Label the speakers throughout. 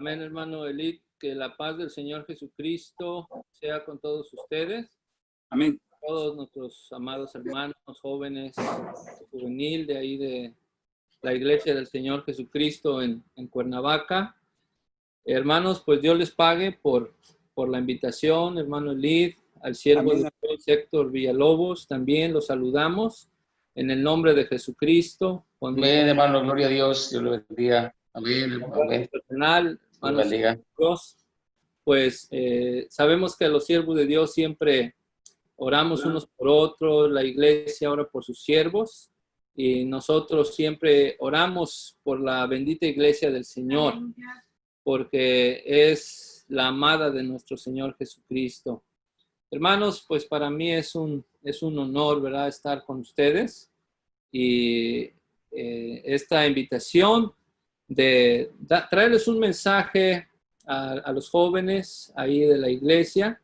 Speaker 1: Amén, hermano Elid, que la paz del Señor Jesucristo sea con todos ustedes.
Speaker 2: Amén.
Speaker 1: Todos nuestros amados hermanos, jóvenes, juvenil de ahí de la Iglesia del Señor Jesucristo en Cuernavaca. Hermanos, pues Dios les pague por la invitación, hermano Elid, al siervo de Dios, Héctor Villalobos, también los saludamos en el nombre de Jesucristo.
Speaker 2: Amén, hermano, gloria a Dios, Dios lo bendiga. Amén, amén.
Speaker 1: Personal, hermanos,
Speaker 2: Dios,
Speaker 1: pues sabemos que los siervos de Dios siempre oramos unos por otros, la iglesia ora por sus siervos y nosotros siempre oramos por la bendita iglesia del Señor, porque es la amada de nuestro Señor Jesucristo. Hermanos, pues para mí es un honor, ¿verdad?, estar con ustedes y esta invitación de traerles un mensaje a los jóvenes ahí de la iglesia.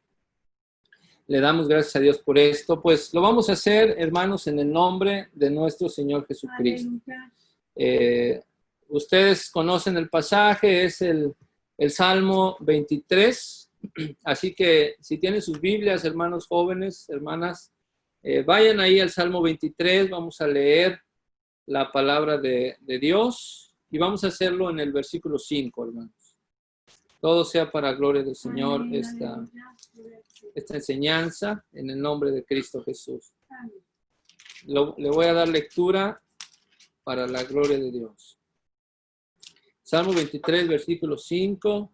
Speaker 1: Le damos gracias a Dios por esto. Pues lo vamos a hacer, hermanos, en el nombre de nuestro Señor Jesucristo. Ustedes conocen el pasaje, es el Salmo 23. Así que si tienen sus Biblias, hermanos jóvenes, hermanas, vayan ahí al Salmo 23. Vamos a leer la palabra de Dios y vamos a hacerlo en el versículo 5, hermanos. Todo sea para gloria del Señor esta enseñanza en el nombre de Cristo Jesús. Le voy a dar lectura para la gloria de Dios. Salmo 23, versículo 5.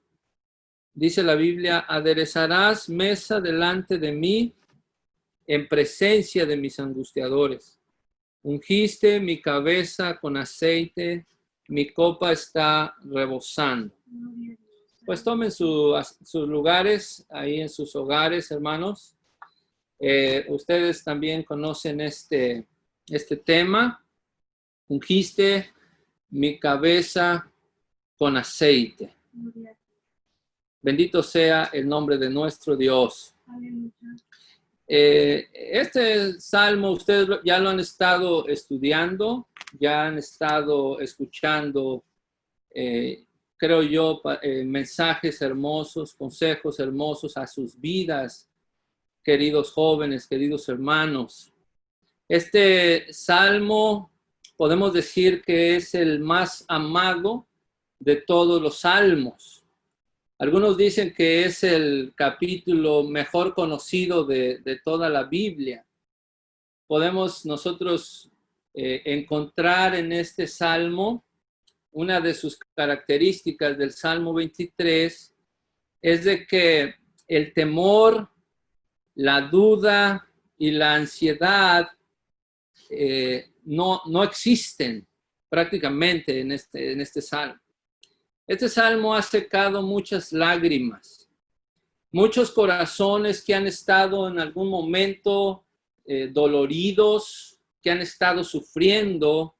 Speaker 1: Dice la Biblia: aderezarás mesa delante de mí en presencia de mis angustiadores. Ungiste mi cabeza con aceite, mi copa está rebosando. Pues tomen sus lugares ahí en sus hogares, hermanos. Ustedes también conocen este tema. Ungiste mi cabeza con aceite. Bendito sea el nombre de nuestro Dios. Este salmo ustedes ya lo han estado estudiando, ya han estado escuchando, creo yo, mensajes hermosos, consejos hermosos a sus vidas, queridos jóvenes, queridos hermanos. Este salmo podemos decir que es el más amado de todos los salmos. Algunos dicen que es el capítulo mejor conocido de toda la Biblia. Podemos nosotros encontrar en este salmo una de sus características del Salmo 23 es de que el temor, la duda y la ansiedad no existen prácticamente en este salmo. Este salmo ha secado muchas lágrimas, muchos corazones que han estado en algún momento doloridos, que han estado sufriendo,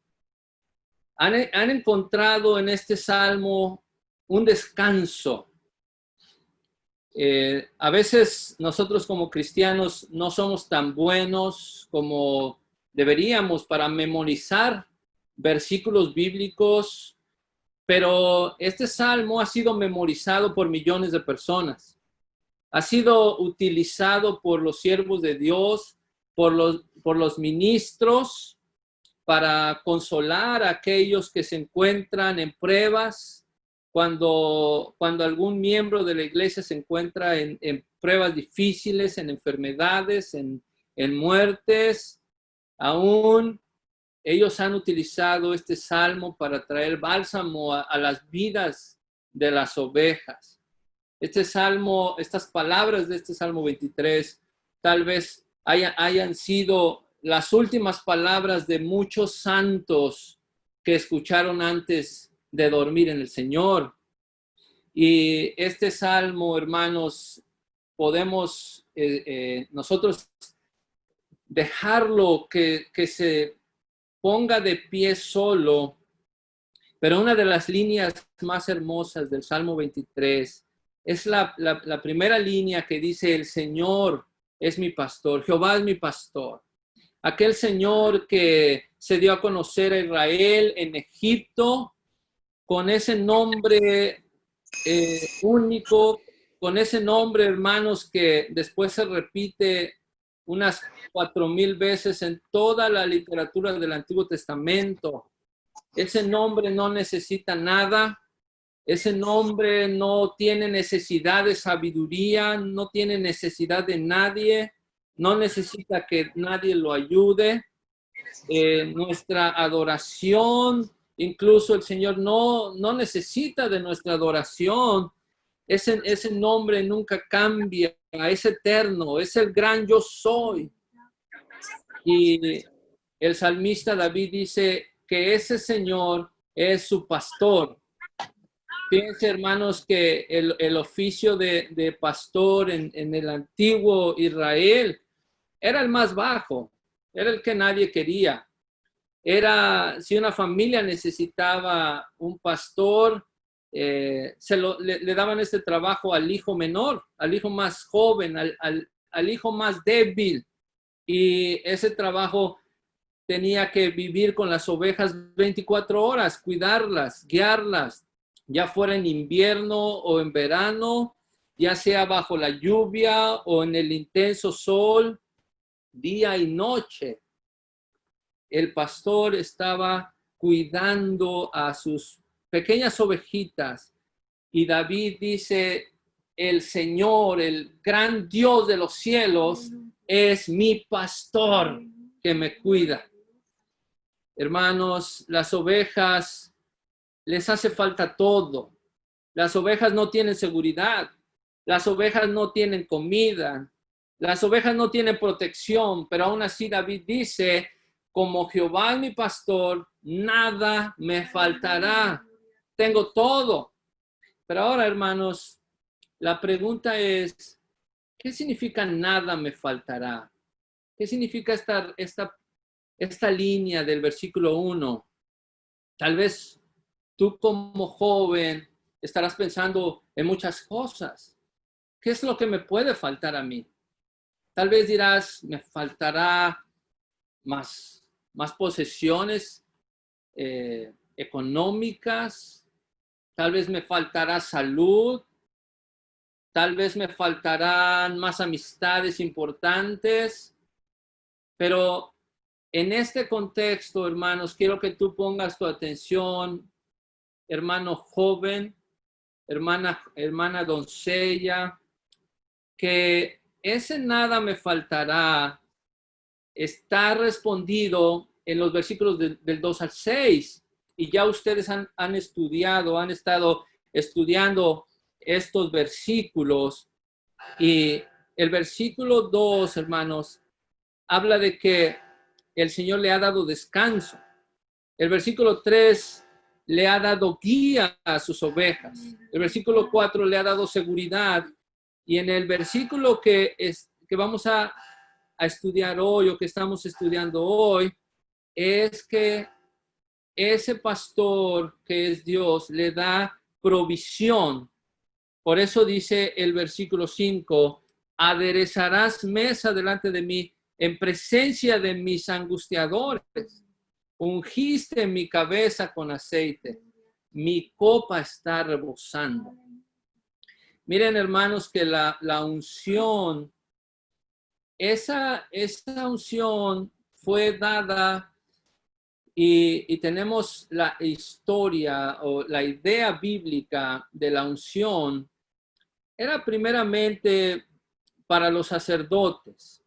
Speaker 1: han encontrado en este salmo un descanso. A veces nosotros como cristianos no somos tan buenos como deberíamos para memorizar versículos bíblicos, pero este salmo ha sido memorizado por millones de personas. Ha sido utilizado por los siervos de Dios, por los ministros, para consolar a aquellos que se encuentran en pruebas, cuando algún miembro de la iglesia se encuentra en pruebas difíciles, en enfermedades, en muertes. Aún ellos han utilizado este salmo para traer bálsamo a las vidas de las ovejas. Este salmo, estas palabras de este Salmo 23, tal vez hayan sido las últimas palabras de muchos santos que escucharon antes de dormir en el Señor. Y este salmo, hermanos, podemos nosotros dejarlo que se ponga de pie solo, pero una de las líneas más hermosas del Salmo 23 es la primera línea que dice: el Señor es mi pastor, Jehová es mi pastor. Aquel Señor que se dio a conocer a Israel en Egipto con ese nombre único, con ese nombre, hermanos, que después se repite unas 4000 veces en toda la literatura del Antiguo Testamento. Ese nombre no necesita nada. Ese nombre no tiene necesidad de sabiduría, no tiene necesidad de nadie, no necesita que nadie lo ayude. Nuestra adoración, incluso el Señor no necesita de nuestra adoración. Ese nombre nunca cambia, es eterno, es el gran yo soy. Y el salmista David dice que ese Señor es su pastor. Fíjense, hermanos, que el oficio de pastor en el antiguo Israel era el más bajo, era el que nadie quería. Era, si una familia necesitaba un pastor, le daban este trabajo al hijo menor, al hijo más joven, al hijo más débil. Y ese trabajo tenía que vivir con las ovejas 24 horas, cuidarlas, guiarlas, ya fuera en invierno o en verano, ya sea bajo la lluvia o en el intenso sol, día y noche. El pastor estaba cuidando a sus pequeñas ovejitas y David dice, el Señor, el gran Dios de los cielos, es mi pastor que me cuida. Hermanos, las ovejas les hace falta todo. Las ovejas no tienen seguridad. Las ovejas no tienen comida. Las ovejas no tienen protección. Pero aún así David dice, como Jehová es mi pastor, nada me faltará. Tengo todo. Pero ahora, hermanos, la pregunta es, ¿qué significa nada me faltará? ¿Qué significa esta línea del versículo 1? Tal vez tú como joven estarás pensando en muchas cosas. ¿Qué es lo que me puede faltar a mí? Tal vez dirás, me faltará más posesiones económicas. Tal vez me faltará salud. Tal vez me faltarán más amistades importantes. Pero en este contexto, hermanos, quiero que tú pongas tu atención, hermano joven, hermana doncella, que ese nada me faltará está respondido en los versículos del 2 al 6. Y ya ustedes han estado estudiando estos versículos. Y el versículo 2, hermanos, habla de que el Señor le ha dado descanso. El versículo 3 le ha dado guía a sus ovejas. El versículo 4 le ha dado seguridad. Y en el versículo que vamos a estudiar hoy o que estamos estudiando hoy, es que ese pastor que es Dios le da provisión. Por eso dice el versículo 5, aderezarás mesa delante de mí en presencia de mis angustiadores. Ungiste mi cabeza con aceite. Mi copa está rebosando. Miren, hermanos, que la unción, esa unción fue dada y tenemos la historia o la idea bíblica de la unción. Era primeramente para los sacerdotes.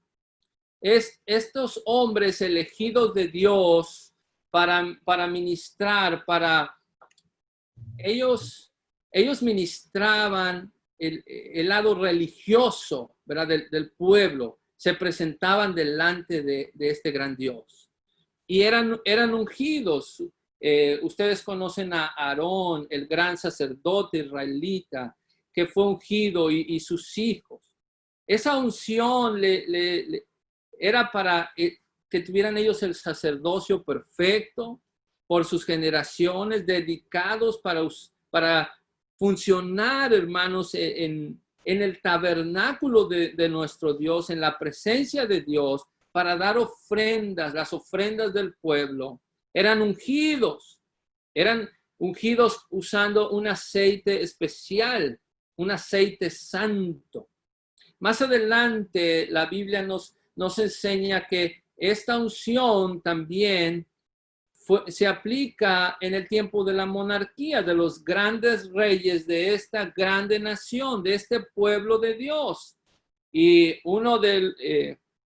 Speaker 1: Estos hombres elegidos de Dios para ministrar, ellos ministraban el lado religioso, ¿verdad? Del pueblo. Se presentaban delante de este gran Dios. Y eran ungidos. Ustedes conocen a Aarón, el gran sacerdote israelita, que fue ungido y sus hijos. Esa unción era para que tuvieran ellos el sacerdocio perfecto por sus generaciones, dedicados para funcionar, hermanos, en el tabernáculo de nuestro Dios, en la presencia de Dios, para dar ofrendas, las ofrendas del pueblo. Eran ungidos, eran ungidos usando un aceite especial, un aceite santo. Más adelante la Biblia nos enseña que esta unción también se aplica en el tiempo de la monarquía, de los grandes reyes de esta grande nación, de este pueblo de Dios. Y uno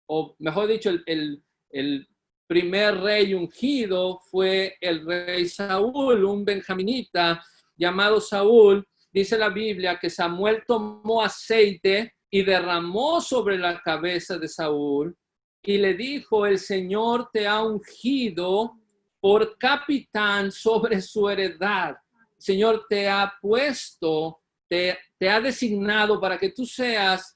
Speaker 1: o mejor dicho, el primer rey ungido fue el rey Saúl, un benjaminita llamado Saúl. Dice la Biblia que Samuel tomó aceite y derramó sobre la cabeza de Saúl y le dijo: el Señor te ha ungido por capitán sobre su heredad. El Señor te ha puesto, te ha designado para que tú seas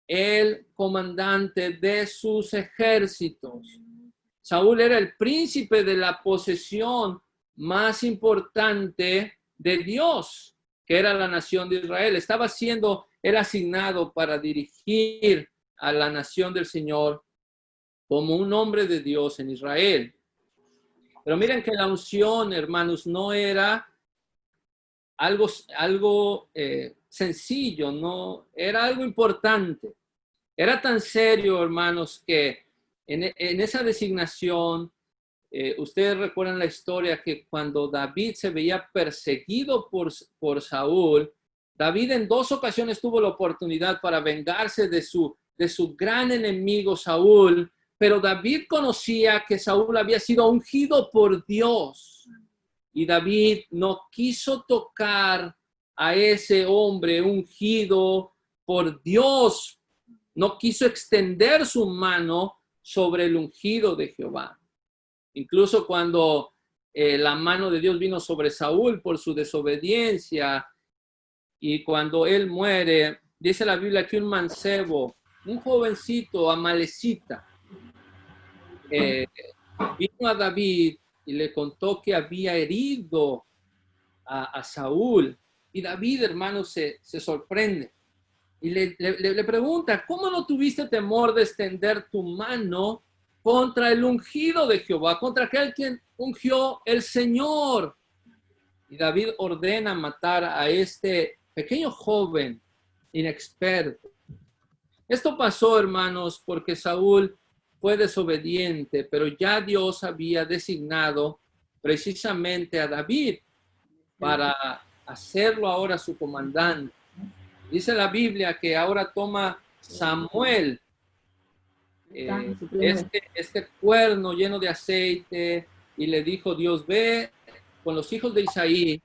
Speaker 1: el comandante de sus ejércitos. Saúl era el príncipe de la posesión más importante de Dios, que era la nación de Israel. Estaba siendo él asignado para dirigir a la nación del Señor como un hombre de Dios en Israel. Pero miren que la unción, hermanos, no era algo sencillo, no era algo importante. Era tan serio, hermanos, que en esa designación, ustedes recuerdan la historia que cuando David se veía perseguido por Saúl, David en 2 ocasiones tuvo la oportunidad para vengarse de su gran enemigo Saúl, pero David conocía que Saúl había sido ungido por Dios y David no quiso tocar a ese hombre ungido por Dios, no quiso extender su mano sobre el ungido de Jehová. Incluso cuando la mano de Dios vino sobre Saúl por su desobediencia y cuando él muere, dice la Biblia que un mancebo, un jovencito amalecita, vino a David y le contó que había herido a Saúl. Y David, hermano, se sorprende y le pregunta: ¿cómo no tuviste temor de extender tu mano contra el ungido de Jehová, contra aquel quien ungió el Señor? Y David ordena matar a este pequeño joven inexperto. Esto pasó, hermanos, porque Saúl fue desobediente, pero ya Dios había designado precisamente a David para hacerlo ahora su comandante. Dice la Biblia que ahora toma Samuel este cuerno lleno de aceite y le dijo Dios: ve con los hijos de Isaí,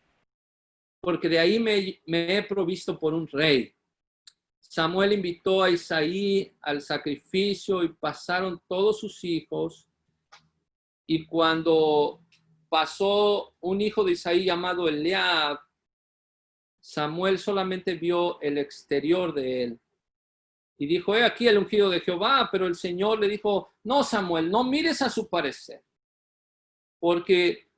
Speaker 1: porque de ahí me he provisto por un rey. Samuel invitó a Isaí al sacrificio y pasaron todos sus hijos. Y cuando pasó un hijo de Isaí llamado Eliab, Samuel solamente vio el exterior de él. Y dijo: he aquí el ungido de Jehová. Pero el Señor le dijo: no, Samuel, no mires a su parecer, porque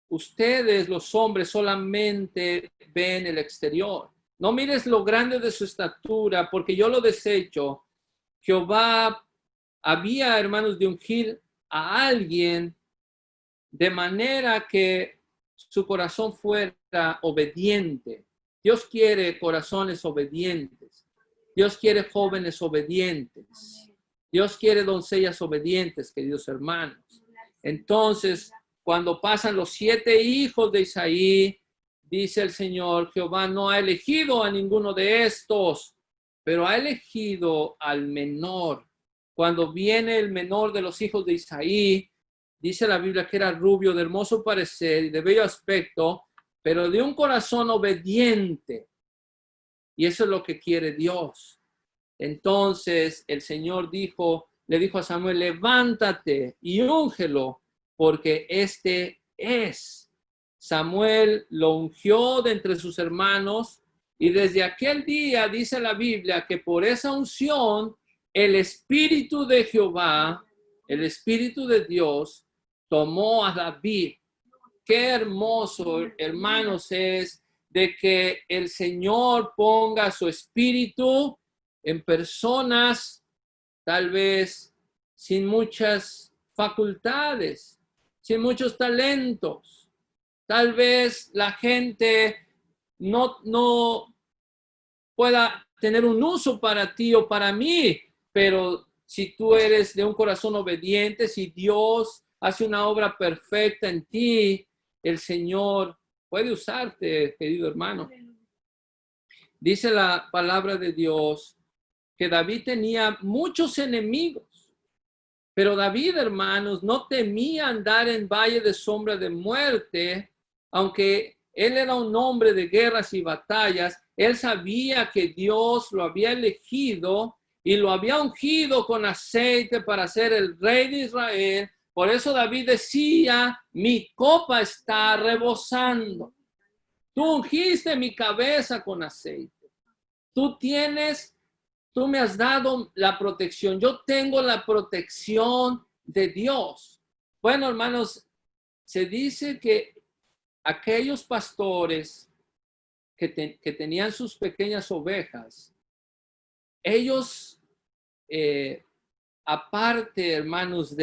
Speaker 1: ustedes, los hombres, solamente ven el exterior. No mires lo grande de su estatura, porque yo lo desecho. Jehová había, hermanos, de ungir a alguien de manera que su corazón fuera obediente. Dios quiere corazones obedientes. Dios quiere jóvenes obedientes. Dios quiere doncellas obedientes, queridos hermanos. Entonces, cuando pasan los 7 hijos de Isaí, dice el Señor: Jehová no ha elegido a ninguno de estos, pero ha elegido al menor. Cuando viene el menor de los hijos de Isaí, dice la Biblia que era rubio, de hermoso parecer y de bello aspecto, pero de un corazón obediente. Y eso es lo que quiere Dios. Entonces el Señor le dijo a Samuel: levántate y úngelo, porque este es. Samuel lo ungió de entre sus hermanos y desde aquel día dice la Biblia que por esa unción el Espíritu de Jehová, el Espíritu de Dios, tomó a David. Qué hermoso, hermanos, es de que el Señor ponga su Espíritu en personas tal vez sin muchas facultades, sin muchos talentos, Tal vez la gente no pueda tener un uso para ti o para mí, pero si tú eres de un corazón obediente, si Dios hace una obra perfecta en ti, el Señor puede usarte, querido hermano. Dice la palabra de Dios que David tenía muchos enemigos, pero David, hermanos, no temía andar en valle de sombra de muerte, aunque él era un hombre de guerras y batallas. Él sabía que Dios lo había elegido y lo había ungido con aceite para ser el rey de Israel. Por eso David decía, mi copa está rebosando. Tú ungiste mi cabeza con aceite. Tú me has dado la protección. Yo tengo la protección de Dios. Bueno, hermanos, se dice que aquellos pastores que tenían sus pequeñas ovejas, ellos, aparte, hermanos,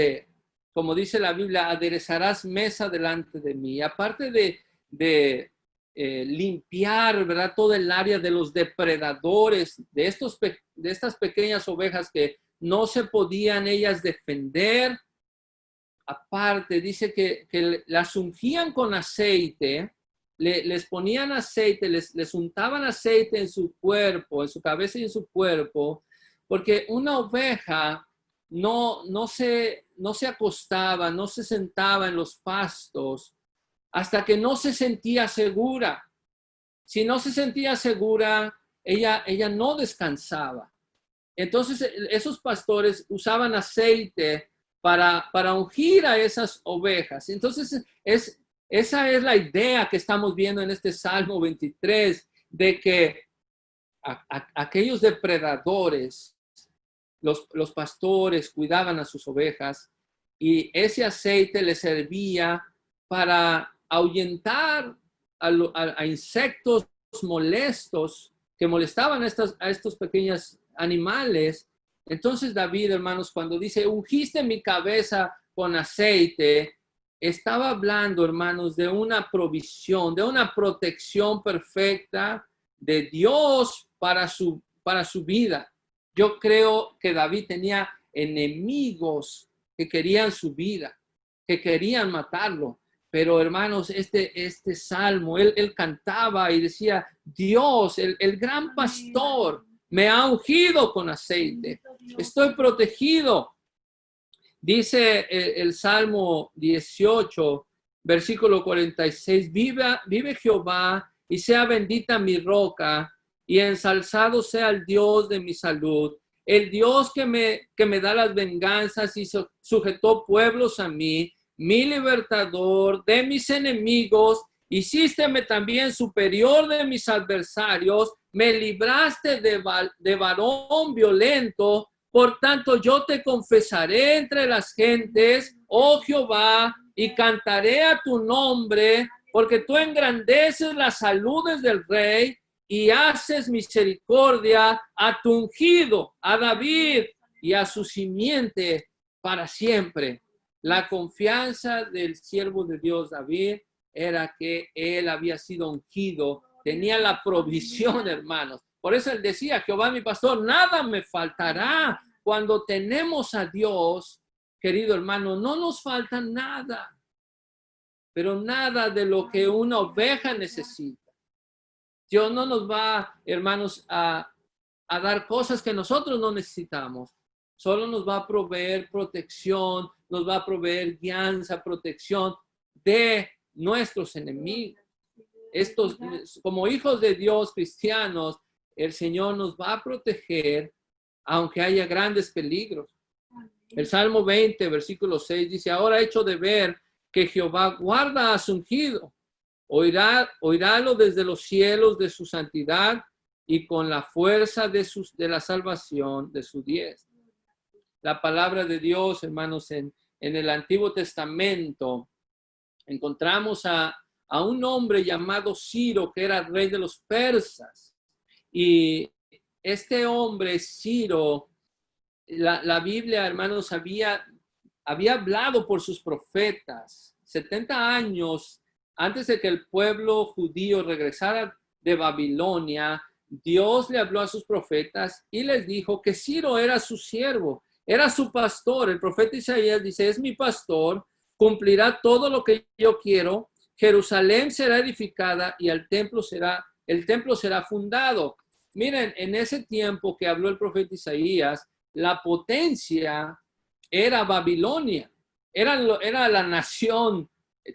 Speaker 1: como dice la Biblia, aderezarás mesa delante de mí. Aparte de limpiar, ¿verdad? Todo el área de los depredadores, de estas pequeñas ovejas que no se podían ellas defender. Aparte, dice que las ungían con aceite, les ponían aceite, les untaban aceite en su cuerpo, en su cabeza y en su cuerpo, porque una oveja no se acostaba, no se sentaba en los pastos hasta que no se sentía segura. Si no se sentía segura, ella no descansaba. Entonces, esos pastores usaban aceite para ungir a esas ovejas. Entonces, esa es la idea que estamos viendo en este Salmo 23, de que aquellos depredadores, los pastores cuidaban a sus ovejas y ese aceite les servía para ahuyentar a insectos molestos que molestaban a estos pequeños animales. Entonces David, hermanos, cuando dice, ungiste mi cabeza con aceite, estaba hablando, hermanos, de una provisión, de una protección perfecta de Dios para su vida. Yo creo que David tenía enemigos que querían su vida, que querían matarlo. Pero hermanos, este salmo, él cantaba y decía, Dios, el gran pastor, me ha ungido con aceite. Estoy protegido. Dice el Salmo 18, versículo 46, vive Jehová y sea bendita mi roca y ensalzado sea el Dios de mi salud. El Dios que me da las venganzas y sujetó pueblos a mí, mi libertador de mis enemigos, hicísteme también superior de mis adversarios, me libraste de varón violento. Por tanto, yo te confesaré entre las gentes, oh Jehová, y cantaré a tu nombre, porque tú engrandeces las saludes del rey y haces misericordia a tu ungido, a David y a su simiente para siempre. La confianza del siervo de Dios David era que él había sido ungido, tenía la provisión, hermanos. Por eso él decía, Jehová mi pastor, nada me faltará. Cuando tenemos a Dios, querido hermano, no nos falta nada, pero nada de lo que una oveja necesita. Dios no nos va, hermanos, a dar cosas que nosotros no necesitamos. Solo nos va a proveer protección, nos va a proveer guianza, protección de nuestros enemigos. Estos, como hijos de Dios cristianos, el Señor nos va a proteger aunque haya grandes peligros. El Salmo 20, versículo 6 dice, ahora hecho de ver que Jehová guarda a su ungido, oirálo desde los cielos de su santidad y con la fuerza de la salvación de su diestra. La palabra de Dios, hermanos, en el Antiguo Testamento encontramos a un hombre llamado Ciro, que era rey de los persas. Y este hombre, Ciro, la Biblia, hermanos, había hablado por sus profetas. 70 años antes de que el pueblo judío regresara de Babilonia, Dios le habló a sus profetas y les dijo que Ciro era su siervo, era su pastor. El profeta Isaías dice, es mi pastor, cumplirá todo lo que yo quiero, Jerusalén será edificada y el templo será fundado. Miren, en ese tiempo que habló el profeta Isaías, la potencia era Babilonia, era la nación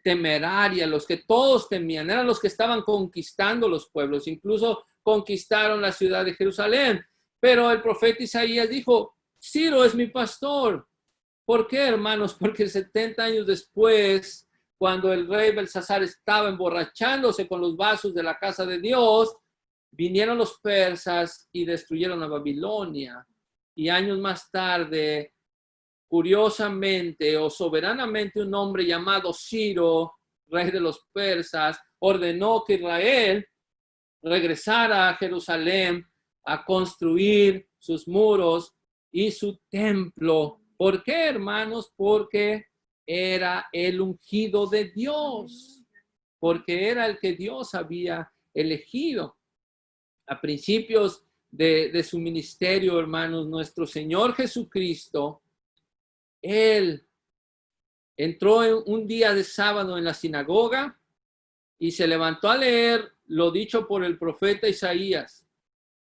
Speaker 1: temeraria, los que todos temían, eran los que estaban conquistando los pueblos, incluso conquistaron la ciudad de Jerusalén. Pero el profeta Isaías dijo, Ciro es mi pastor. ¿Por qué, hermanos? Porque 70 años después, cuando el rey Belsasar estaba emborrachándose con los vasos de la casa de Dios, vinieron los persas y destruyeron a Babilonia. Y años más tarde, curiosamente o soberanamente, un hombre llamado Ciro, rey de los persas, ordenó que Israel regresara a Jerusalén a construir sus muros y su templo. ¿Por qué, hermanos? Porque era el ungido de Dios, porque era el que Dios había elegido. A principios de su ministerio, hermanos, nuestro Señor Jesucristo, Él entró un día de sábado en la sinagoga y se levantó a leer lo dicho por el profeta Isaías,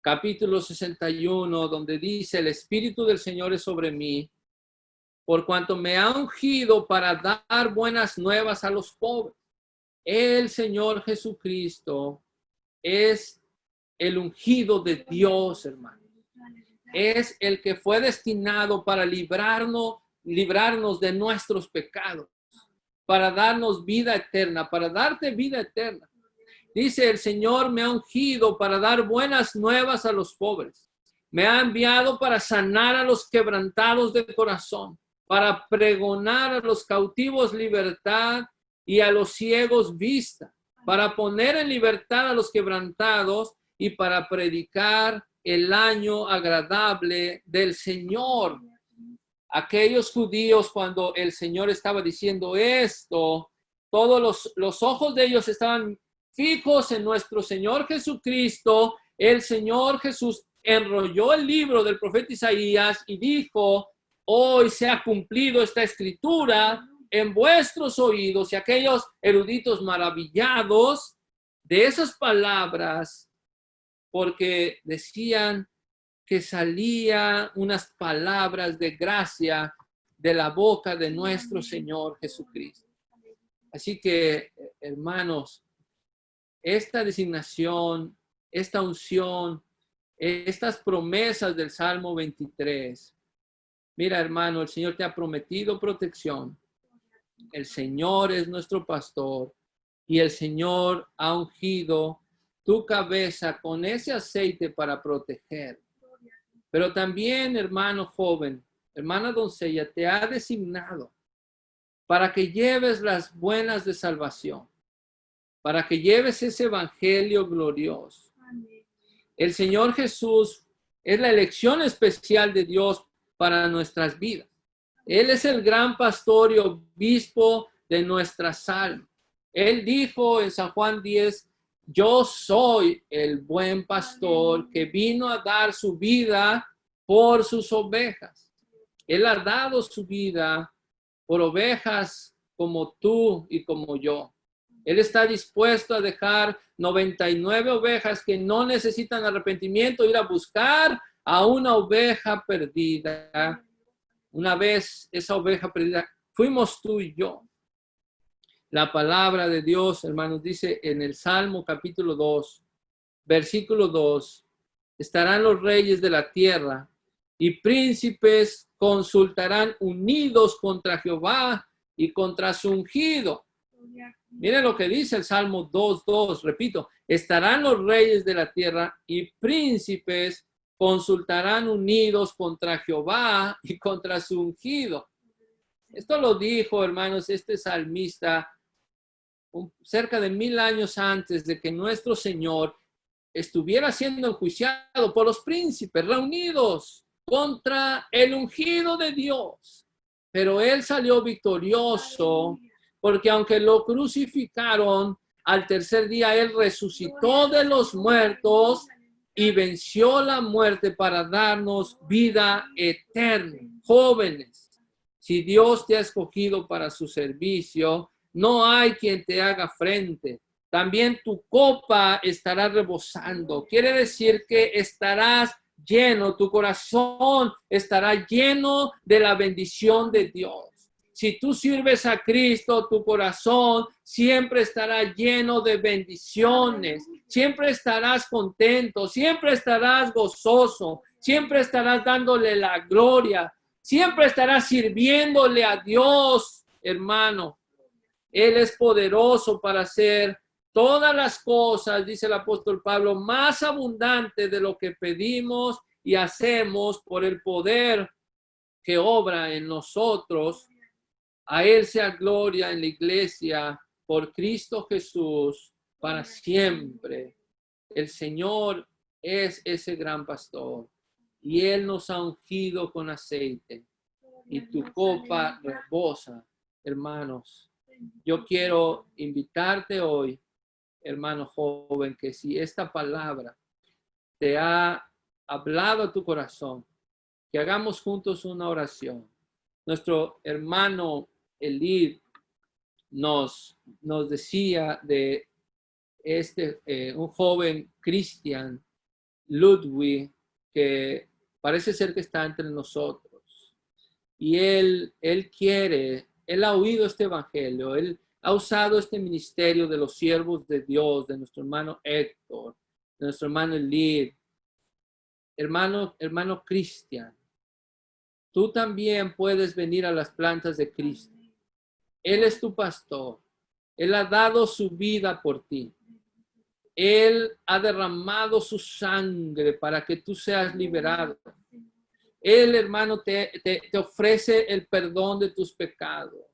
Speaker 1: capítulo 61, donde dice, el Espíritu del Señor es sobre mí, por cuanto me ha ungido para dar buenas nuevas a los pobres. El Señor Jesucristo es el ungido de Dios, hermano. Es el que fue destinado para librarnos de nuestros pecados, para darnos vida eterna, para darte vida eterna. Dice, el Señor me ha ungido para dar buenas nuevas a los pobres. Me ha enviado para sanar a los quebrantados de corazón, para pregonar a los cautivos libertad y a los ciegos vista, para poner en libertad a los quebrantados y para predicar el año agradable del Señor. Aquellos judíos, cuando el Señor estaba diciendo esto, todos los ojos de ellos estaban fijos en nuestro Señor Jesucristo. El Señor Jesús enrolló el libro del profeta Isaías y dijo, hoy se ha cumplido esta escritura en vuestros oídos. Y aquellos eruditos maravillados de esas palabras, porque decían que salían unas palabras de gracia de la boca de nuestro Señor Jesucristo. Así que, hermanos, esta designación, esta unción, estas promesas del Salmo 23, mira, hermano, el Señor te ha prometido protección. El Señor es nuestro pastor y el Señor ha ungido tu cabeza con ese aceite para proteger. Pero también, hermano joven, hermana doncella, te ha designado para que lleves las buenas de salvación, para que lleves ese evangelio glorioso. El Señor Jesús es la elección especial de Dios para nuestras vidas. Él es el gran pastor y obispo de nuestras almas. Él dijo en San Juan 10, yo soy el buen pastor que vino a dar su vida por sus ovejas. Él ha dado su vida por ovejas como tú y como yo. Él está dispuesto a dejar 99 ovejas que no necesitan arrepentimiento, ir a buscar a una oveja perdida. Una vez esa oveja perdida fuimos tú y yo. La palabra de Dios, hermanos, dice en el Salmo capítulo 2, versículo 2, estarán los reyes de la tierra y príncipes consultarán unidos contra Jehová y contra su ungido. Miren lo que dice el Salmo 2:2, repito, estarán los reyes de la tierra y príncipes consultarán unidos contra Jehová y contra su ungido. Esto lo dijo, hermanos, este salmista cerca de 1000 años antes de que nuestro Señor estuviera siendo enjuiciado por los príncipes reunidos contra el ungido de Dios. Pero él salió victorioso porque aunque lo crucificaron, al tercer día Él resucitó de los muertos y venció la muerte para darnos vida eterna. Jóvenes, si Dios te ha escogido para su servicio, no hay quien te haga frente. También tu copa estará rebosando. Quiere decir que estarás lleno, tu corazón estará lleno de la bendición de Dios. Si tú sirves a Cristo, tu corazón siempre estará lleno de bendiciones, siempre estarás contento, siempre estarás gozoso, siempre estarás dándole la gloria, siempre estarás sirviéndole a Dios, hermano. Él es poderoso para hacer todas las cosas, dice el apóstol Pablo, más abundante de lo que pedimos y hacemos por el poder que obra en nosotros. A Él sea gloria en la iglesia por Cristo Jesús para siempre. El Señor es ese gran pastor y Él nos ha ungido con aceite y tu copa rebosa, hermanos. Yo quiero invitarte hoy, hermano joven, que si esta palabra te ha hablado a tu corazón, que hagamos juntos una oración. Nuestro hermano Elid nos decía de un joven Cristian, Ludwig, que parece ser que está entre nosotros. Y él ha oído este evangelio, él ha usado este ministerio de los siervos de Dios, de nuestro hermano Héctor, de nuestro hermano Elid. Hermano Cristian, tú también puedes venir a las plantas de Cristo. Él es tu pastor. Él ha dado su vida por ti. Él ha derramado su sangre para que tú seas liberado. Él, hermano, te ofrece el perdón de tus pecados.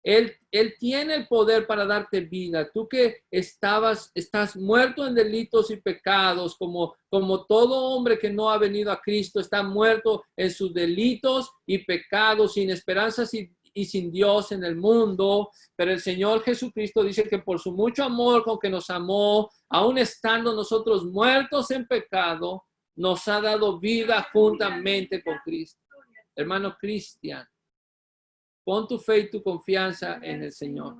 Speaker 1: Él tiene el poder para darte vida. Tú que estás muerto en delitos y pecados, como todo hombre que no ha venido a Cristo, está muerto en sus delitos y pecados, sin esperanzas y sin Dios en el mundo. Pero el Señor Jesucristo dice que por su mucho amor con que nos amó, aun estando nosotros muertos en pecado, nos ha dado vida juntamente con Cristo. Hermano Cristian, pon tu fe y tu confianza en el Señor.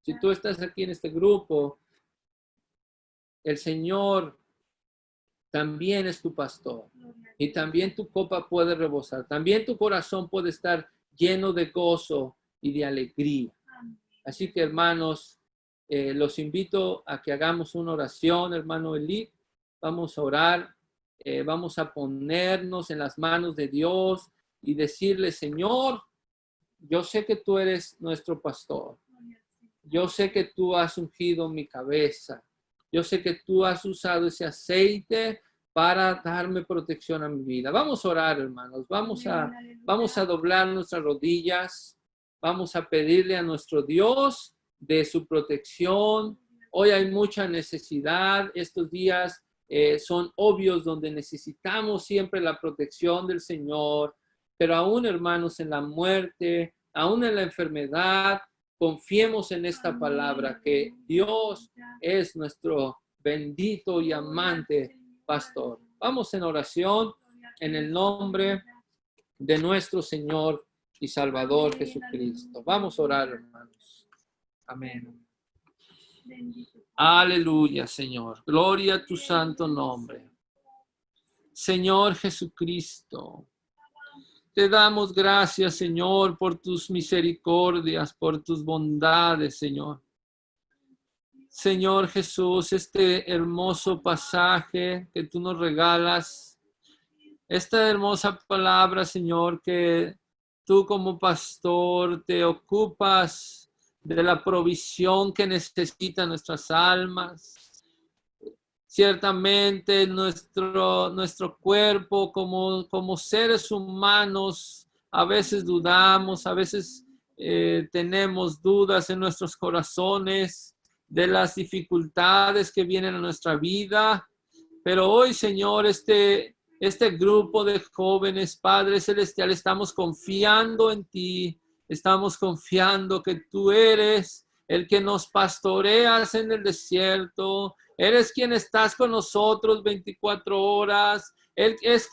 Speaker 1: Si tú estás aquí en este grupo, el Señor también es tu pastor y también tu copa puede rebosar. También tu corazón puede estar lleno de gozo y de alegría. Así que, hermanos, los invito a que hagamos una oración, hermano Elid. Vamos a orar, vamos a ponernos en las manos de Dios y decirle, Señor, yo sé que tú eres nuestro pastor. Yo sé que tú has ungido mi cabeza. Yo sé que tú has usado ese aceite para darme protección a mi vida. Vamos a orar, hermanos. Vamos a doblar nuestras rodillas. Vamos a pedirle a nuestro Dios de su protección. Hoy hay mucha necesidad. Estos días son obvios donde necesitamos siempre la protección del Señor. Pero aún, hermanos, en la muerte, aún en la enfermedad, confiemos en esta palabra, que Dios es nuestro bendito y amante pastor. Vamos en oración en el nombre de nuestro Señor y Salvador Jesucristo. Vamos a orar, hermanos. Amén. Aleluya, Señor. Gloria a tu santo nombre. Señor Jesucristo, te damos gracias, Señor, por tus misericordias, por tus bondades, Señor. Señor Jesús, este hermoso pasaje que tú nos regalas, esta hermosa palabra, Señor, que tú como pastor te ocupas de la provisión que necesitan nuestras almas. Ciertamente nuestro cuerpo como seres humanos a veces dudamos, a veces tenemos dudas en nuestros corazones de las dificultades que vienen a nuestra vida. Pero hoy, Señor, este grupo de jóvenes, Padre Celestial, estamos confiando en ti Estamos confiando que tú eres el que nos pastoreas en el desierto. Eres quien estás con nosotros 24 horas. Eres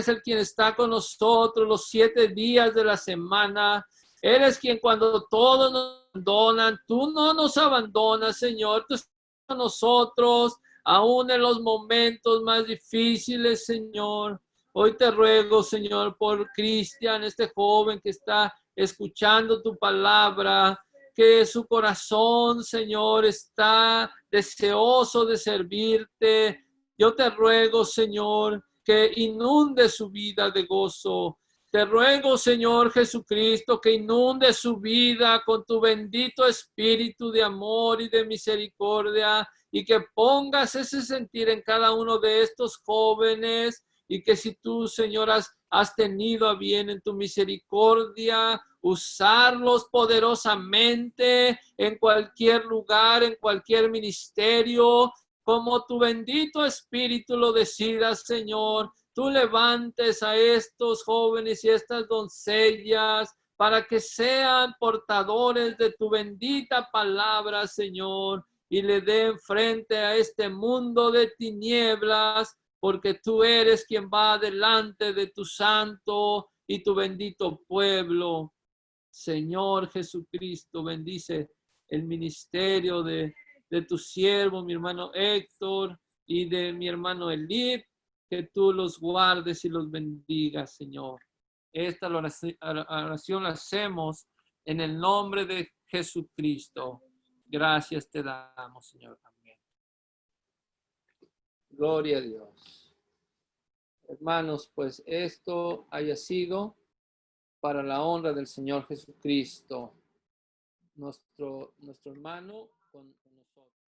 Speaker 1: el quien está con nosotros los 7 días de la semana. Eres quien cuando todos nos abandonan, tú no nos abandonas, Señor. Tú estás con nosotros, aún en los momentos más difíciles, Señor. Hoy te ruego, Señor, por Cristian, este joven que está escuchando tu palabra, que su corazón, Señor, está deseoso de servirte. Yo te ruego, Señor, que inunde su vida de gozo. Te ruego, Señor Jesucristo, que inunde su vida con tu bendito espíritu de amor y de misericordia, y que pongas ese sentir en cada uno de estos jóvenes, y que si tú, Señor, has tenido a bien en tu misericordia usarlos poderosamente en cualquier lugar, en cualquier ministerio, como tu bendito espíritu lo decida, Señor. Tú levantes a estos jóvenes y estas doncellas para que sean portadores de tu bendita palabra, Señor, y le den frente a este mundo de tinieblas, porque tú eres quien va delante de tu santo y tu bendito pueblo. Señor Jesucristo, bendice el ministerio de tu siervo, mi hermano Héctor, y de mi hermano Elip, que tú los guardes y los bendigas, Señor. Esta oración la hacemos en el nombre de Jesucristo. Gracias te damos, Señor. Amén. Gloria a Dios. Hermanos, pues esto haya sido para la honra del Señor Jesucristo, nuestro hermano con nosotros.